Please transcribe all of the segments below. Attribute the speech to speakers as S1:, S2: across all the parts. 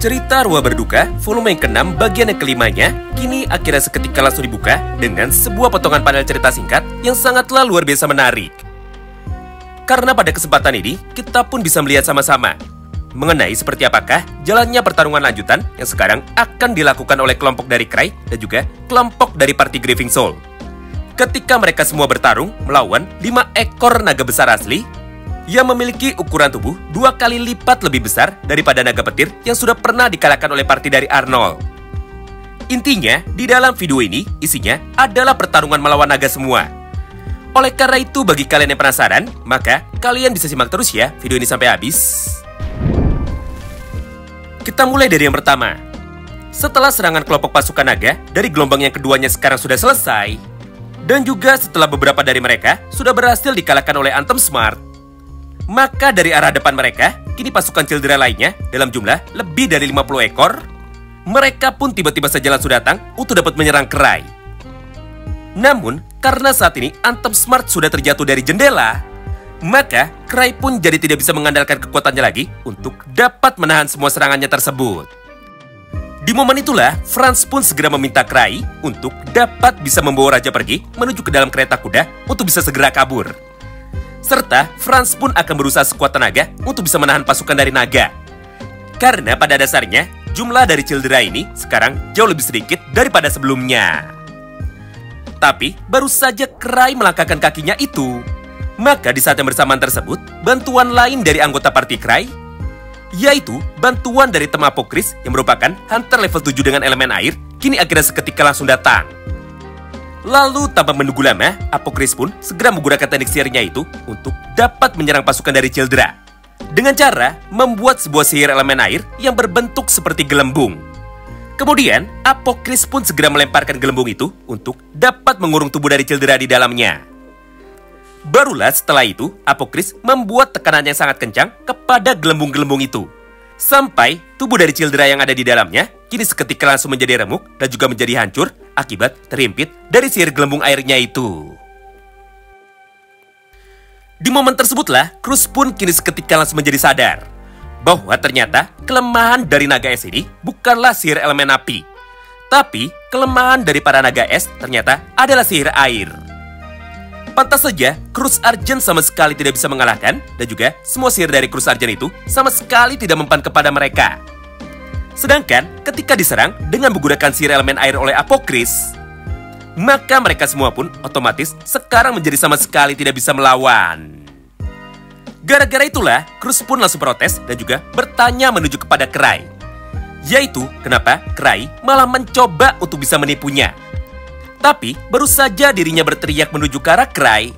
S1: Cerita Arwah Berduka, volume yang ke-6, bagian yang kelimanya, kini akhirnya seketika langsung dibuka dengan sebuah potongan panel cerita singkat yang sangatlah luar biasa menarik. Karena pada kesempatan ini, kita pun bisa melihat sama-sama mengenai seperti apakah jalannya pertarungan lanjutan yang sekarang akan dilakukan oleh kelompok dari Cry dan juga kelompok dari Party Grieving Soul. Ketika mereka semua bertarung melawan 5 ekor naga besar asli yang memiliki ukuran tubuh 2 kali lipat lebih besar daripada naga petir yang sudah pernah dikalahkan oleh party dari Arnold. Intinya, di dalam video ini isinya adalah pertarungan melawan naga semua. Oleh karena itu, bagi kalian yang penasaran, maka kalian bisa simak terus ya video ini sampai habis. Kita mulai dari yang pertama. Setelah serangan kelompok pasukan naga dari gelombang yang keduanya sekarang sudah selesai, dan juga setelah beberapa dari mereka sudah berhasil dikalahkan oleh Anthem Smart, maka dari arah depan mereka, kini pasukan Children lainnya dalam jumlah lebih dari 50 ekor, mereka pun tiba-tiba saja langsung datang untuk dapat menyerang Cry. Namun, karena saat ini Anthem Smart sudah terjatuh dari jendela, maka Cry pun jadi tidak bisa mengandalkan kekuatannya lagi untuk dapat menahan semua serangannya tersebut. Di momen itulah, Franz pun segera meminta Cry untuk dapat bisa membawa Raja pergi menuju ke dalam kereta kuda untuk bisa segera kabur. Serta Franz pun akan berusaha sekuat tenaga untuk bisa menahan pasukan dari naga. Karena pada dasarnya, jumlah dari Children ini sekarang jauh lebih sedikit daripada sebelumnya. Tapi, baru saja Cry melangkahkan kakinya itu, maka di saat yang bersamaan tersebut, bantuan lain dari anggota party Cry, yaitu bantuan dari Tem Apokris yang merupakan hunter level 7 dengan elemen air, kini akhirnya seketika langsung datang. Lalu tanpa menunggu lama, Apokris pun segera menggunakan teknik sihirnya itu untuk dapat menyerang pasukan dari Children dengan cara membuat sebuah sihir elemen air yang berbentuk seperti gelembung. Kemudian, Apokris pun segera melemparkan gelembung itu untuk dapat mengurung tubuh dari Children di dalamnya. Barulah setelah itu, Apokris membuat tekanan yang sangat kencang kepada gelembung-gelembung itu, sampai tubuh dari Children yang ada di dalamnya kini seketika langsung menjadi remuk dan juga menjadi hancur akibat terhimpit dari sihir gelembung airnya itu. Di momen tersebutlah, Cruz pun kini seketika langsung menjadi sadar bahwa ternyata kelemahan dari naga es ini bukanlah sihir elemen api, tapi kelemahan dari para naga es ternyata adalah sihir air. Pantas saja, Cruz Argent sama sekali tidak bisa mengalahkan, dan juga semua sihir dari Cruz Argent itu sama sekali tidak mempan kepada mereka. Sedangkan ketika diserang dengan menggunakan sihir elemen air oleh Apokris, maka mereka semua pun otomatis sekarang menjadi sama sekali tidak bisa melawan. Gara-gara itulah, Cruz pun langsung protes dan juga bertanya menuju kepada Cry, yaitu kenapa Cry malah mencoba untuk bisa menipunya. Tapi baru saja dirinya berteriak menuju ke arah Cry,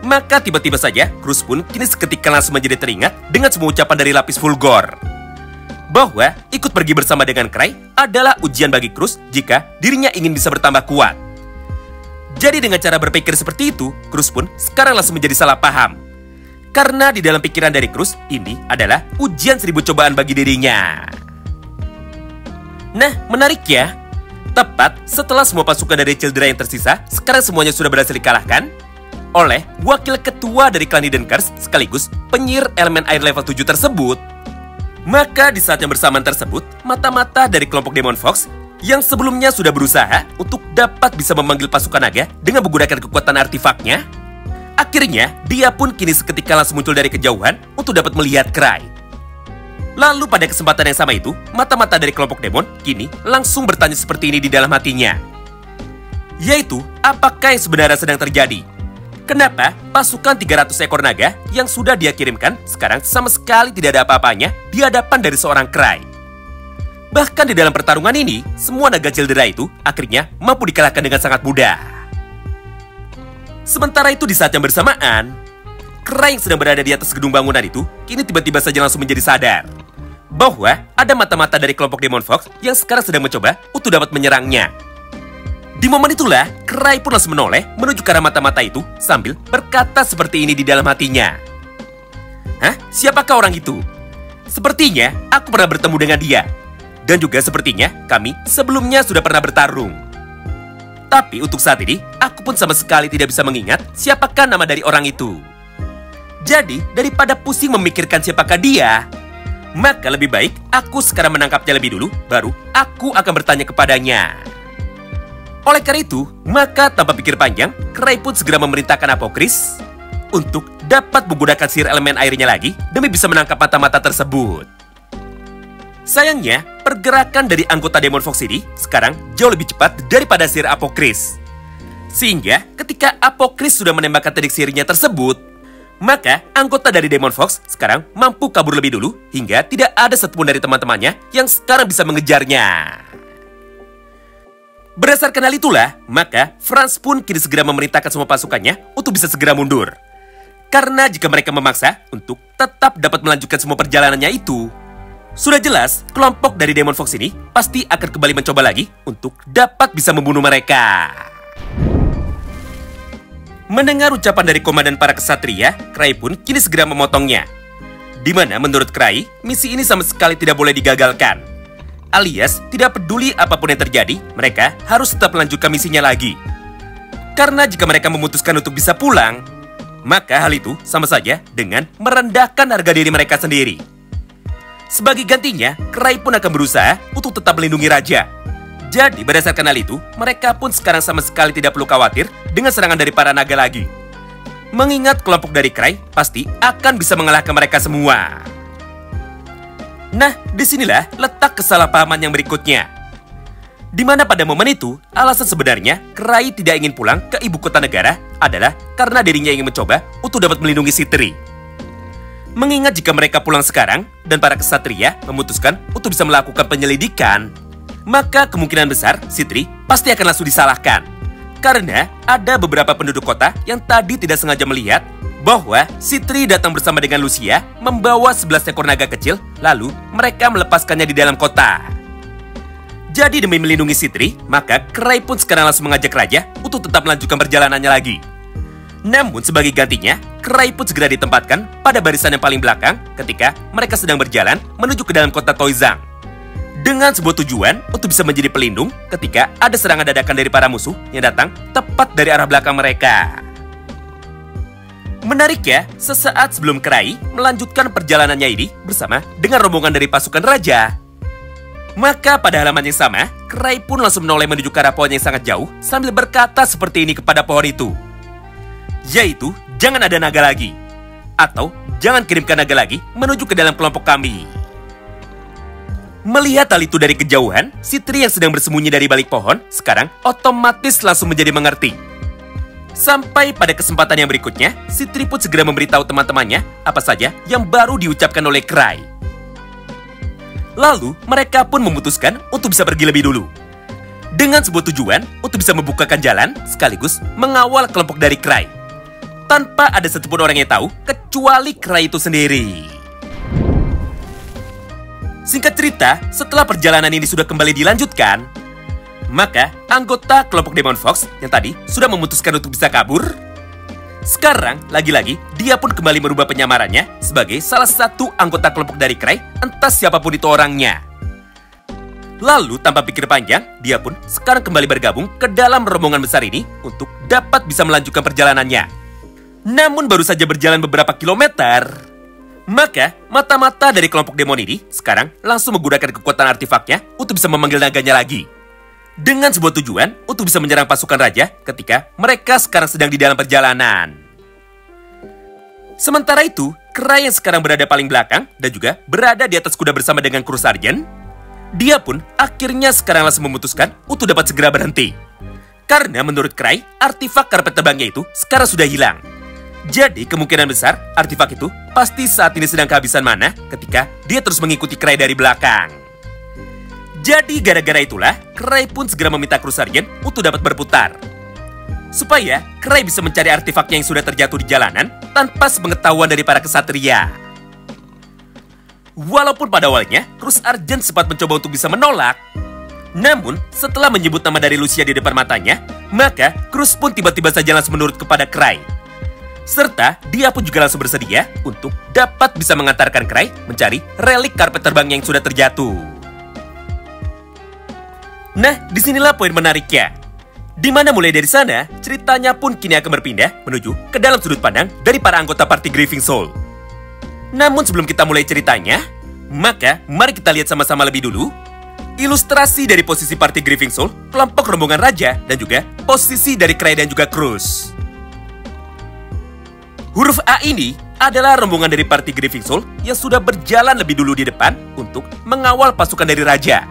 S1: maka tiba-tiba saja Cruz pun kini seketika langsung menjadi teringat dengan semua ucapan dari Lapis Fulgor, bahwa ikut pergi bersama dengan Cry adalah ujian bagi Cruz jika dirinya ingin bisa bertambah kuat. Jadi dengan cara berpikir seperti itu, Cruz pun sekarang langsung menjadi salah paham. Karena di dalam pikiran dari Cruz, ini adalah ujian 1000 cobaan bagi dirinya. Nah, menarik ya. Tepat setelah semua pasukan dari Children yang tersisa sekarang semuanya sudah berhasil dikalahkan oleh wakil ketua dari klan Hidden Curse sekaligus penyihir elemen air level 7 tersebut, maka di saat yang bersamaan tersebut, mata-mata dari kelompok Demon Fox yang sebelumnya sudah berusaha untuk dapat bisa memanggil pasukan naga dengan menggunakan kekuatan artefaknya, akhirnya dia pun kini seketika langsung muncul dari kejauhan untuk dapat melihat Cry. Lalu pada kesempatan yang sama itu, mata-mata dari kelompok demon kini langsung bertanya seperti ini di dalam hatinya, yaitu apakah yang sebenarnya sedang terjadi? Kenapa pasukan 300 ekor naga yang sudah dia kirimkan sekarang sama sekali tidak ada apa-apanya di hadapan dari seorang Cry? Bahkan di dalam pertarungan ini, semua naga Children itu akhirnya mampu dikalahkan dengan sangat mudah. Sementara itu di saat yang bersamaan, Cry yang sedang berada di atas gedung bangunan itu kini tiba-tiba saja langsung menjadi sadar bahwa ada mata-mata dari kelompok Demon Fox yang sekarang sedang mencoba untuk dapat menyerangnya. Di momen itulah, Cry pun langsung menoleh menuju ke arah mata-mata itu sambil berkata seperti ini di dalam hatinya. Hah? Siapakah orang itu? Sepertinya aku pernah bertemu dengan dia. Dan juga sepertinya kami sebelumnya sudah pernah bertarung. Tapi untuk saat ini, aku pun sama sekali tidak bisa mengingat siapakah nama dari orang itu. Jadi, daripada pusing memikirkan siapakah dia, Maka lebih baik aku sekarang menangkapnya lebih dulu, baru aku akan bertanya kepadanya. Oleh karena itu, maka tanpa pikir panjang, Cray pun segera memerintahkan Apokris untuk dapat menggunakan sihir elemen airnya lagi demi bisa menangkap mata-mata tersebut. Sayangnya, pergerakan dari anggota Demon Fox ini sekarang jauh lebih cepat daripada sihir Apokris. Sehingga ketika Apokris sudah menembakkan teknik sihirnya tersebut, maka anggota dari Demon Fox sekarang mampu kabur lebih dulu hingga tidak ada satupun dari teman-temannya yang sekarang bisa mengejarnya. Berdasarkan hal itulah, maka Franz pun kini segera memerintahkan semua pasukannya untuk bisa segera mundur. Karena jika mereka memaksa untuk tetap dapat melanjutkan semua perjalanannya itu, sudah jelas kelompok dari Demon Fox ini pasti akan kembali mencoba lagi untuk dapat bisa membunuh mereka. Mendengar ucapan dari komandan para kesatria, Cray pun kini segera memotongnya. Di mana menurut Cray, misi ini sama sekali tidak boleh digagalkan. Alias, tidak peduli apapun yang terjadi, mereka harus tetap melanjutkan misinya lagi. Karena jika mereka memutuskan untuk bisa pulang, maka hal itu sama saja dengan merendahkan harga diri mereka sendiri. Sebagai gantinya, Cray pun akan berusaha untuk tetap melindungi raja. Jadi berdasarkan hal itu, mereka pun sekarang sama sekali tidak perlu khawatir dengan serangan dari para naga lagi. Mengingat kelompok dari Cray pasti akan bisa mengalahkan mereka semua. Nah, disinilah letak kesalahpahaman yang berikutnya. Di mana pada momen itu, alasan sebenarnya Cray tidak ingin pulang ke ibu kota negara adalah karena dirinya ingin mencoba untuk dapat melindungi Citri. Mengingat jika mereka pulang sekarang dan para kesatria memutuskan untuk bisa melakukan penyelidikan, maka kemungkinan besar Citri pasti akan langsung disalahkan. Karena ada beberapa penduduk kota yang tadi tidak sengaja melihat bahwa Citri datang bersama dengan Lucia membawa 11 ekor naga kecil, lalu mereka melepaskannya di dalam kota. Jadi demi melindungi Citri, maka Cray pun sekarang langsung mengajak raja untuk tetap melanjutkan perjalanannya lagi. Namun sebagai gantinya, Cray pun segera ditempatkan pada barisan yang paling belakang ketika mereka sedang berjalan menuju ke dalam kota Toizang. Dengan sebuah tujuan untuk bisa menjadi pelindung ketika ada serangan dadakan dari para musuh yang datang tepat dari arah belakang mereka. Menarik ya, sesaat sebelum Cray melanjutkan perjalanannya ini bersama dengan rombongan dari pasukan raja, maka pada halaman yang sama, Cray pun langsung menoleh menuju ke arah pohon yang sangat jauh sambil berkata seperti ini kepada pohon itu. Yaitu, jangan ada naga lagi. Atau, jangan kirimkan naga lagi menuju ke dalam kelompok kami. Melihat hal itu dari kejauhan, Citri yang sedang bersembunyi dari balik pohon sekarang otomatis langsung menjadi mengerti. Sampai pada kesempatan yang berikutnya, Citri pun segera memberitahu teman-temannya apa saja yang baru diucapkan oleh Cray. Lalu, mereka pun memutuskan untuk bisa pergi lebih dulu. Dengan sebuah tujuan untuk bisa membukakan jalan sekaligus mengawal kelompok dari Cray. Tanpa ada satupun orang yang tahu kecuali Cray itu sendiri. Singkat cerita, setelah perjalanan ini sudah kembali dilanjutkan, maka anggota kelompok Demon Fox yang tadi sudah memutuskan untuk bisa kabur, sekarang lagi-lagi dia pun kembali merubah penyamarannya sebagai salah satu anggota kelompok dari Cray, entah siapapun itu orangnya. Lalu tanpa pikir panjang, dia pun sekarang kembali bergabung ke dalam rombongan besar ini untuk dapat bisa melanjutkan perjalanannya. Namun baru saja berjalan beberapa kilometer, maka mata-mata dari kelompok demon ini sekarang langsung menggunakan kekuatan artefaknya untuk bisa memanggil naganya lagi. Dengan sebuah tujuan untuk bisa menyerang pasukan raja ketika mereka sekarang sedang di dalam perjalanan. Sementara itu, Cray yang sekarang berada paling belakang dan juga berada di atas kuda bersama dengan kru sarjen, dia pun akhirnya sekarang langsung memutuskan untuk dapat segera berhenti. Karena menurut Cray, artefak karpet terbangnya itu sekarang sudah hilang. Jadi kemungkinan besar artefak itu pasti saat ini sedang kehabisan mana ketika dia terus mengikuti Cray dari belakang. Jadi gara-gara itulah Cray pun segera meminta kru sarjen untuk dapat berputar. Supaya Cray bisa mencari artefaknya yang sudah terjatuh di jalanan tanpa sepengetahuan dari para kesatria. Walaupun pada awalnya kru sarjen sempat mencoba untuk bisa menolak, namun setelah menyebut nama dari Lucia di depan matanya, maka Cruz pun tiba-tiba saja langsung menurut kepada Cray. Serta dia pun juga langsung bersedia untuk dapat bisa mengantarkan Cray mencari relik karpet terbang yang sudah terjatuh. Nah, disinilah poin menariknya. Dimana mulai dari sana, ceritanya pun kini akan berpindah menuju ke dalam sudut pandang dari para anggota party Grieving Soul. Namun sebelum kita mulai ceritanya, Maka, mari kita lihat sama-sama lebih dulu ilustrasi dari posisi party Grieving Soul, kelompok rombongan raja, dan juga posisi dari Cray dan juga Cruz. Huruf A ini adalah rombongan dari party Grieving Soul yang sudah berjalan lebih dulu di depan untuk mengawal pasukan dari raja.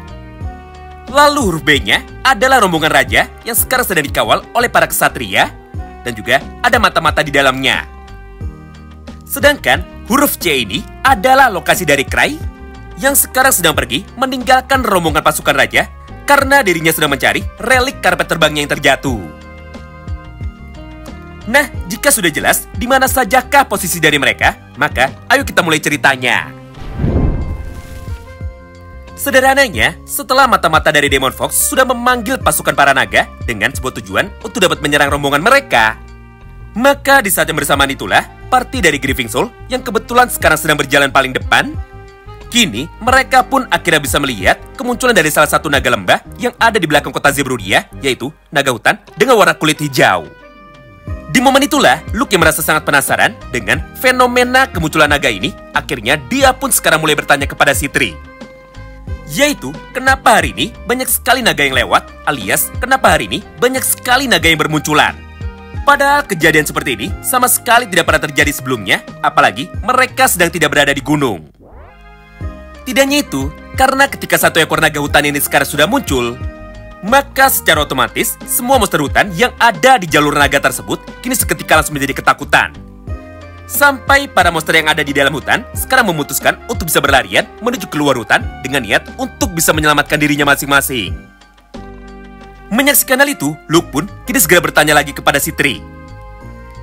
S1: Lalu huruf B-nya adalah rombongan raja yang sekarang sedang dikawal oleh para kesatria, dan juga ada mata-mata di dalamnya. Sedangkan huruf C ini adalah lokasi dari Cray yang sekarang sedang pergi meninggalkan rombongan pasukan raja karena dirinya sedang mencari relik karpet terbangnya yang terjatuh. Nah, jika sudah jelas di mana sajakah posisi dari mereka, maka ayo kita mulai ceritanya. Sederhananya, setelah mata-mata dari Demon Fox sudah memanggil pasukan para naga dengan sebuah tujuan untuk dapat menyerang rombongan mereka, maka di saat yang bersamaan itulah party dari Grieving Soul yang kebetulan sekarang sedang berjalan paling depan. Kini, mereka pun akhirnya bisa melihat kemunculan dari salah satu naga lembah yang ada di belakang kota Zebrudia, yaitu naga hutan dengan warna kulit hijau. Di momen itulah, Luke yang merasa sangat penasaran dengan fenomena kemunculan naga ini, akhirnya dia pun sekarang mulai bertanya kepada Citri. Yaitu, kenapa hari ini banyak sekali naga yang lewat, alias kenapa hari ini banyak sekali naga yang bermunculan. Padahal kejadian seperti ini sama sekali tidak pernah terjadi sebelumnya, apalagi mereka sedang tidak berada di gunung. Tidak hanya itu, karena ketika satu ekor naga hutan ini sekarang sudah muncul, maka secara otomatis semua monster hutan yang ada di jalur naga tersebut kini seketika langsung menjadi ketakutan. Sampai para monster yang ada di dalam hutan sekarang memutuskan untuk bisa berlarian menuju keluar hutan dengan niat untuk bisa menyelamatkan dirinya masing-masing. Menyaksikan hal itu, Luke pun kini segera bertanya lagi kepada Citri.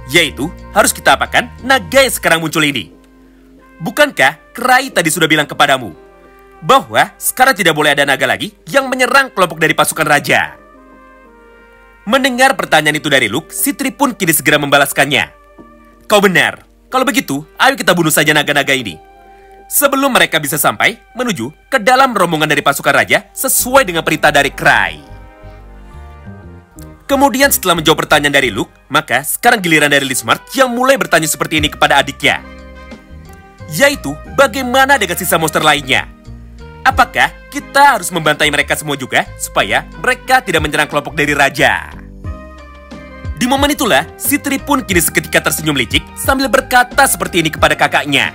S1: Yaitu, harus kita apakan naga yang sekarang muncul ini? Bukankah Cray tadi sudah bilang kepadamu bahwa sekarang tidak boleh ada naga lagi yang menyerang kelompok dari pasukan raja? Mendengar pertanyaan itu dari Luke, Citri pun kini segera membalaskannya. Kau benar. Kalau begitu, ayo kita bunuh saja naga-naga ini. Sebelum mereka bisa sampai menuju ke dalam rombongan dari pasukan raja sesuai dengan perintah dari Cray. Kemudian setelah menjawab pertanyaan dari Luke, maka sekarang giliran dari Lismart yang mulai bertanya seperti ini kepada adiknya. Yaitu, bagaimana dengan sisa monster lainnya? Apakah kita harus membantai mereka semua juga supaya mereka tidak menyerang kelompok dari raja? Di momen itulah, Citri pun kini seketika tersenyum licik sambil berkata seperti ini kepada kakaknya.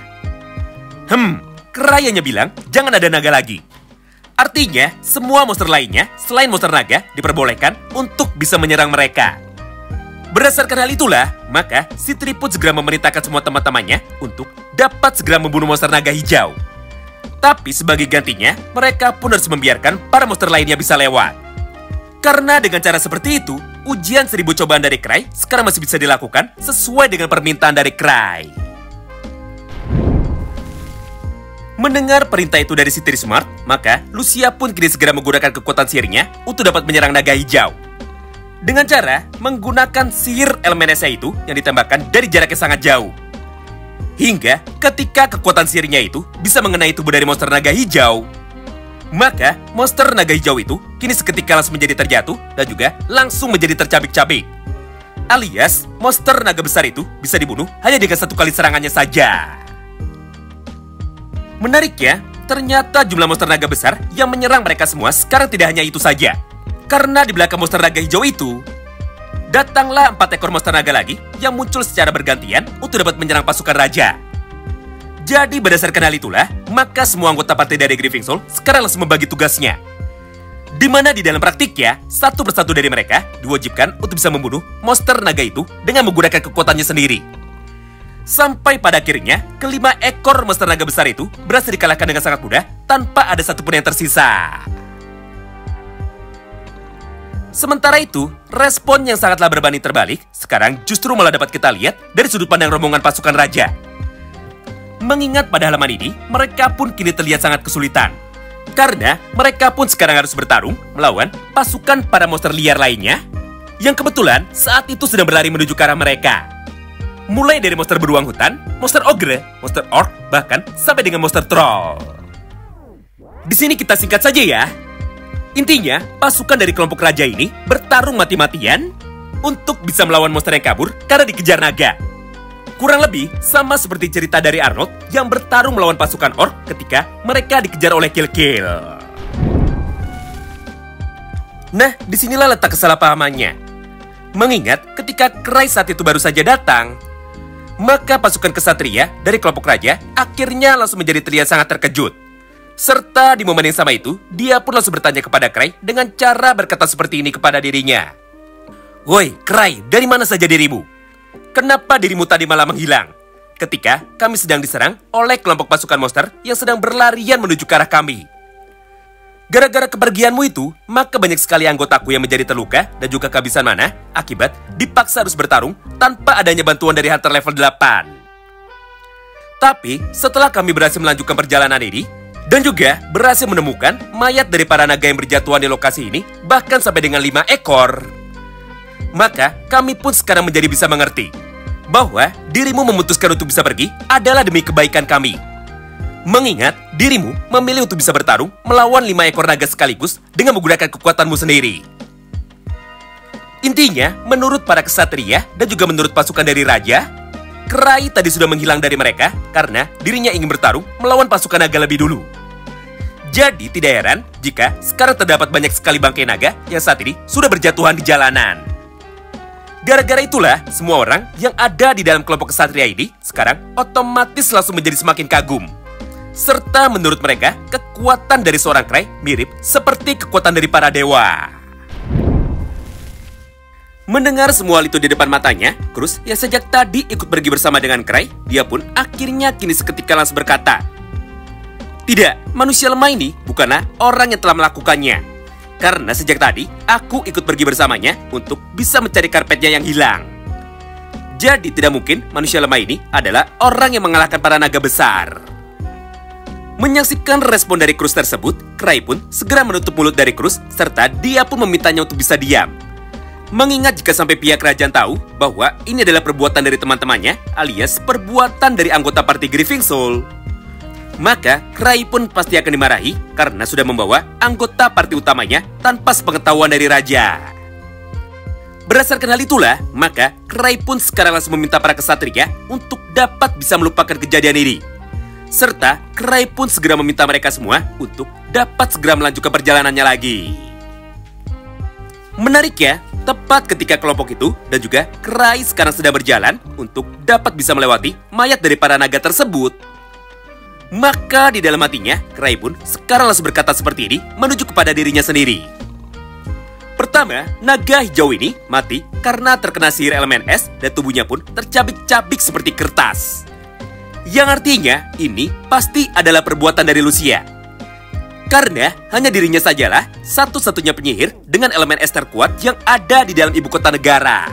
S1: Cray hanya bilang jangan ada naga lagi. Artinya, semua monster lainnya selain monster naga diperbolehkan untuk bisa menyerang mereka. Berdasarkan hal itulah, maka Citri pun segera memerintahkan semua teman-temannya untuk dapat segera membunuh monster naga hijau. Tapi sebagai gantinya, mereka pun harus membiarkan para monster lainnya bisa lewat. Karena dengan cara seperti itu, ujian 1000 cobaan dari Cray sekarang masih bisa dilakukan sesuai dengan permintaan dari Cray. Mendengar perintah itu dari Citri Smart, maka Lucia pun kini segera menggunakan kekuatan sihirnya untuk dapat menyerang naga hijau. Dengan cara menggunakan sihir elemen esa itu yang ditembakkan dari jarak yang sangat jauh. Hingga ketika kekuatan sihirnya itu bisa mengenai tubuh dari monster naga hijau, maka monster naga hijau itu kini seketika langsung menjadi terjatuh dan juga langsung menjadi tercabik-cabik. Alias, monster naga besar itu bisa dibunuh hanya dengan satu kali serangannya saja. Menariknya, ternyata jumlah monster naga besar yang menyerang mereka semua sekarang tidak hanya itu saja. Karena di belakang monster naga hijau itu, datanglah 4 ekor monster naga lagi yang muncul secara bergantian untuk dapat menyerang pasukan raja. Jadi berdasarkan hal itulah, maka semua anggota partai dari Grieving Soul sekarang langsung membagi tugasnya. Di mana di dalam praktiknya, satu persatu dari mereka diwajibkan untuk bisa membunuh monster naga itu dengan menggunakan kekuatannya sendiri. Sampai pada akhirnya, kelima ekor monster naga besar itu berhasil dikalahkan dengan sangat mudah tanpa ada satupun yang tersisa. Sementara itu, respon yang sangatlah berbanding terbalik sekarang justru malah dapat kita lihat dari sudut pandang rombongan pasukan raja. Mengingat pada halaman ini, mereka pun kini terlihat sangat kesulitan. Karena mereka pun sekarang harus bertarung melawan pasukan para monster liar lainnya yang kebetulan saat itu sedang berlari menuju ke arah mereka. Mulai dari monster beruang hutan, monster ogre, monster orc, bahkan sampai dengan monster troll. Di sini kita singkat saja ya. Intinya, pasukan dari kelompok raja ini bertarung mati-matian untuk bisa melawan monster yang kabur karena dikejar naga. Kurang lebih sama seperti cerita dari Arnold yang bertarung melawan pasukan orc ketika mereka dikejar oleh Kill. Nah, disinilah letak kesalahpahamannya. Mengingat ketika Cry saat itu baru saja datang, maka pasukan kesatria dari kelompok raja akhirnya langsung menjadi terlihat sangat terkejut. Serta di momen yang sama itu, dia pun langsung bertanya kepada Cry dengan cara berkata seperti ini kepada dirinya. "Woi, Cry, dari mana saja dirimu? Kenapa dirimu tadi malah menghilang ketika kami sedang diserang oleh kelompok pasukan monster yang sedang berlarian menuju ke arah kami? Gara-gara kepergianmu itu, maka banyak sekali anggotaku yang menjadi terluka dan juga kehabisan mana akibat dipaksa harus bertarung tanpa adanya bantuan dari hunter level 8. Tapi, setelah kami berhasil melanjutkan perjalanan ini, dan juga berhasil menemukan mayat dari para naga yang berjatuhan di lokasi ini, bahkan sampai dengan 5 ekor, maka kami pun sekarang menjadi bisa mengerti bahwa dirimu memutuskan untuk bisa pergi adalah demi kebaikan kami. Mengingat dirimu memilih untuk bisa bertarung melawan 5 ekor naga sekaligus dengan menggunakan kekuatanmu sendiri. Intinya, menurut para kesatria dan juga menurut pasukan dari raja, Cry tadi sudah menghilang dari mereka karena dirinya ingin bertarung melawan pasukan naga lebih dulu. Jadi tidak heran jika sekarang terdapat banyak sekali bangkai naga yang saat ini sudah berjatuhan di jalanan. Gara-gara itulah, semua orang yang ada di dalam kelompok kesatria ini sekarang otomatis langsung menjadi semakin kagum. Serta menurut mereka, kekuatan dari seorang Cry mirip seperti kekuatan dari para dewa. Mendengar semua hal itu di depan matanya, Cruz yang sejak tadi ikut pergi bersama dengan Cry, dia pun akhirnya kini seketika langsung berkata, "Tidak, manusia lemah ini bukanlah orang yang telah melakukannya. Karena sejak tadi, aku ikut pergi bersamanya untuk bisa mencari karpetnya yang hilang. Jadi tidak mungkin manusia lemah ini adalah orang yang mengalahkan para naga besar." Menyaksikan respon dari Cruz tersebut, Cry pun segera menutup mulut dari Cruz, serta dia pun memintanya untuk bisa diam. Mengingat jika sampai pihak kerajaan tahu bahwa ini adalah perbuatan dari teman-temannya, alias perbuatan dari anggota party Grieving Soul, maka Cry pun pasti akan dimarahi karena sudah membawa anggota parti utamanya tanpa sepengetahuan dari raja. Berdasarkan hal itulah, maka Cry pun sekarang langsung meminta para kesatria untuk dapat bisa melupakan kejadian ini. Serta Cry pun segera meminta mereka semua untuk dapat segera melanjutkan perjalanannya lagi. Menarik ya, tepat ketika kelompok itu dan juga Cry sekarang sedang berjalan untuk dapat bisa melewati mayat dari para naga tersebut, maka di dalam hatinya, Cry pun sekarang langsung berkata seperti ini menuju kepada dirinya sendiri. Pertama, naga hijau ini mati karena terkena sihir elemen es dan tubuhnya pun tercabik-cabik seperti kertas. Yang artinya, ini pasti adalah perbuatan dari Lucia. Karena hanya dirinya sajalah satu-satunya penyihir dengan elemen es terkuat yang ada di dalam ibu kota negara.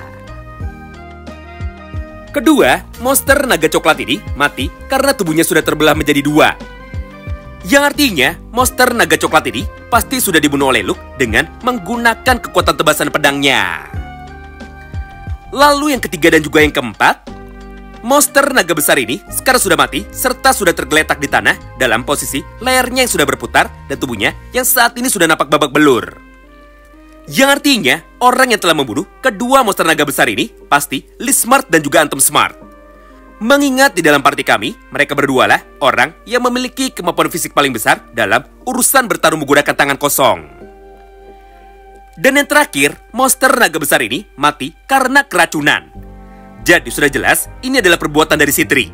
S1: Kedua, monster naga coklat ini mati karena tubuhnya sudah terbelah menjadi 2. Yang artinya, monster naga coklat ini pasti sudah dibunuh oleh Luke dengan menggunakan kekuatan tebasan pedangnya. Lalu yang ketiga dan juga yang keempat, monster naga besar ini sekarang sudah mati serta sudah tergeletak di tanah dalam posisi lehernya yang sudah berputar dan tubuhnya yang saat ini sudah nampak babak belur. Yang artinya, orang yang telah membunuh kedua monster naga besar ini pasti Lee Smart dan juga Anthem Smart. Mengingat di dalam party kami, mereka berdualah orang yang memiliki kemampuan fisik paling besar dalam urusan bertarung menggunakan tangan kosong. Dan yang terakhir, monster naga besar ini mati karena keracunan. Jadi sudah jelas, ini adalah perbuatan dari Citri.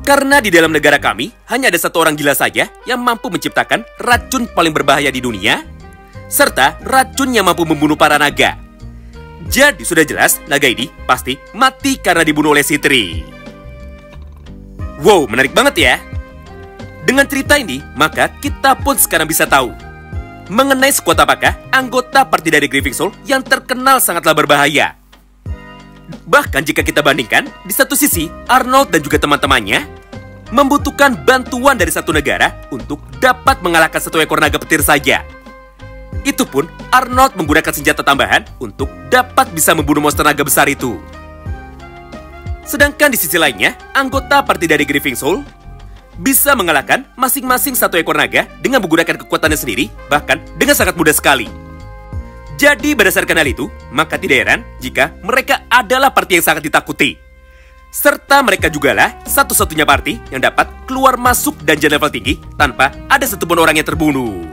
S1: Karena di dalam negara kami, hanya ada satu orang gila saja yang mampu menciptakan racun paling berbahaya di dunia, serta racun yang mampu membunuh para naga. Jadi sudah jelas, naga ini pasti mati karena dibunuh oleh Citri. Wow, menarik banget ya. Dengan cerita ini, maka kita pun sekarang bisa tahu mengenai sekuat apakah anggota parti dari Grieving Soul yang terkenal sangatlah berbahaya. Bahkan jika kita bandingkan, di satu sisi Arnold dan juga teman-temannya membutuhkan bantuan dari satu negara untuk dapat mengalahkan satu ekor naga petir saja. Itu pun Arnold menggunakan senjata tambahan untuk dapat bisa membunuh monster naga besar itu. Sedangkan di sisi lainnya, anggota parti dari Grieving Soul bisa mengalahkan masing-masing satu ekor naga dengan menggunakan kekuatannya sendiri, bahkan dengan sangat mudah sekali. Jadi berdasarkan hal itu, maka tidak heran jika mereka adalah parti yang sangat ditakuti. Serta mereka jugalah satu-satunya party yang dapat keluar masuk dungeon level tinggi tanpa ada satupun orang yang terbunuh.